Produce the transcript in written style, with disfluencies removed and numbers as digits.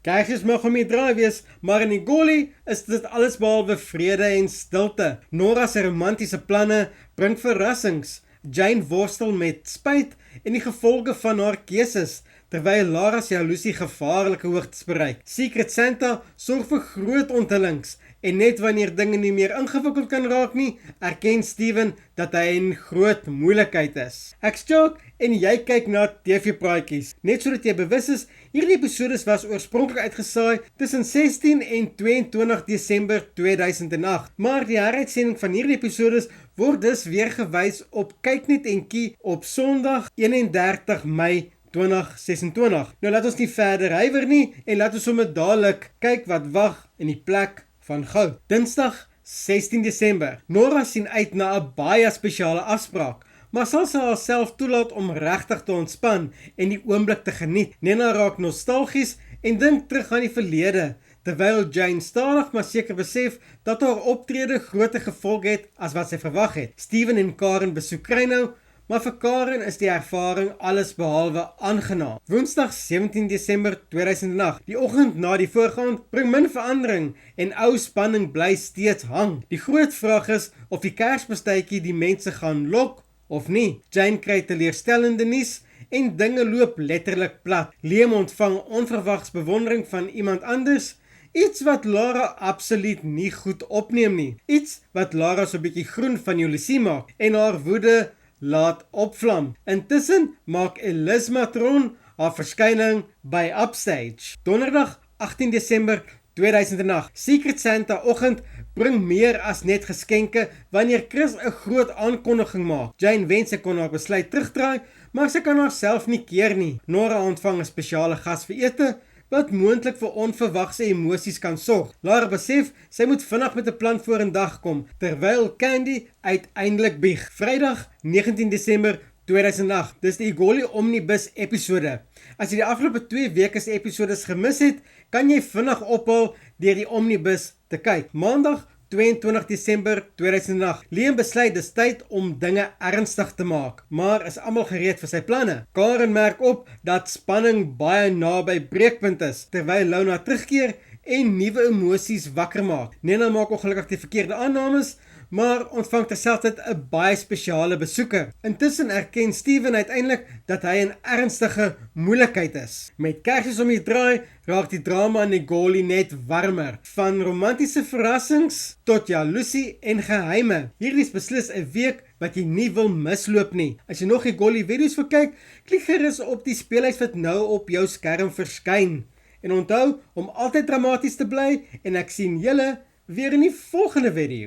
Kersjes mag om die draai wees, maar in die Goli is dit alles behalwe vrede en stilte. Nora se romantiese planne bring verrassings. Jane worstel met spyt en die gevolge van haar keuses, terwyl Lara se jaloesie gevaarlike hoogtes bereik. Secret Santa sorg vir groot onthullings, en net wanneer dinge nie meer ingewikkeld kan raak nie, erken Steven dat hy in groot moeilikheid is. Ek's Jacques en jy kyk na TV-praatjies. Net sodat jy bewus is, hierdie episodes was oorspronklik uitgesaai tussen 16 en 22 Desember 2008, maar die heruitsending van hierdie episodes word dus weer gewys op Kyknet en Kie op Sondag 31 Mei 2026. Nou laat ons nie verder huiwer nie en laat ons sommer dadelik kyk wat wag in die plek van goud. Dinsdag 16 Desember. Nora sien uit na 'n baie spesiale afspraak, maar sal sy haarself toelaat om regtig te ontspan en die oomblik te geniet. Nena raak nostalgies en dink terug aan die verlede, terwyl Jane stadig maar seker besef dat haar optrede groter gevolge het as wat sy verwag het. Steven en Karen besoek Kruinhou, maar vir Karen is die ervaring alles behalwe aangenaam. Woensdag 17 Desember 2008. Die oggend na die voorgaand bring min verandering en ou spanning bly steeds hang. Die groot vraag is of die Kersbestuitjie die mense gaan lok of nie. Jane kry teleurstellende nuus en dinge loop letterlik plat. Liam ontvang onverwags bewondering van iemand anders, iets wat Lara absoluut nie goed opneem nie. Iets wat Lara so 'n bietjie groen van jaloesie maak en haar woede laat opvlam. Intussen maak Elis Matron haar verskyning by Upstage. Donderdag 18 Desember 2008. Secret Santa oggend bring meer as net geskenke wanneer Chris 'n groot aankondiging maak. Jane wens sy kon haar besluit terugdraai, maar sy kan haarself nie keer nie. Nora ontvang 'n spesiale gas vir ete, wat moontlik vir onverwagse emosies kan sorg. Lara besef sy moet vinnig met 'n plan vorendag kom, terwyl Candy uiteindelik bieg. Vrydag 19 Desember 2008. Dis die Igoli Omnibus episode. As jy die afgelope 2 weke se episodes gemis het, kan jy vinnig ophal deur die Omnibus te kyk. Maandag 22 Desember 2008. Liam besluit dis tyd om dinge ernstig te maak, maar is almal gereed vir sy planne. Karen merk op dat spanning baie naby breekpunt is, terwyl Lona terugkeer en nuwe emosies wakker maak. Nena maak ongelukkig die verkeerde aannames, maar ontvang terselfdertyd 'n baie spesiale besoeker. Intussen erken Steven uiteindelik dat hy in ernstige moeilikheid is. Met Kersjes om die draai raak die drama in die Goli net warmer. Van romantiese verrassings tot jaloesie en geheime. Hierdie is beslis 'n week wat jy nie wil misloop nie. As jy nog die Goli video's wil kyk, klik gerus op die speellys wat nou op jou skerm verskyn. En onthou om altyd dramaties te bly en ek sien julle weer in die volgende video.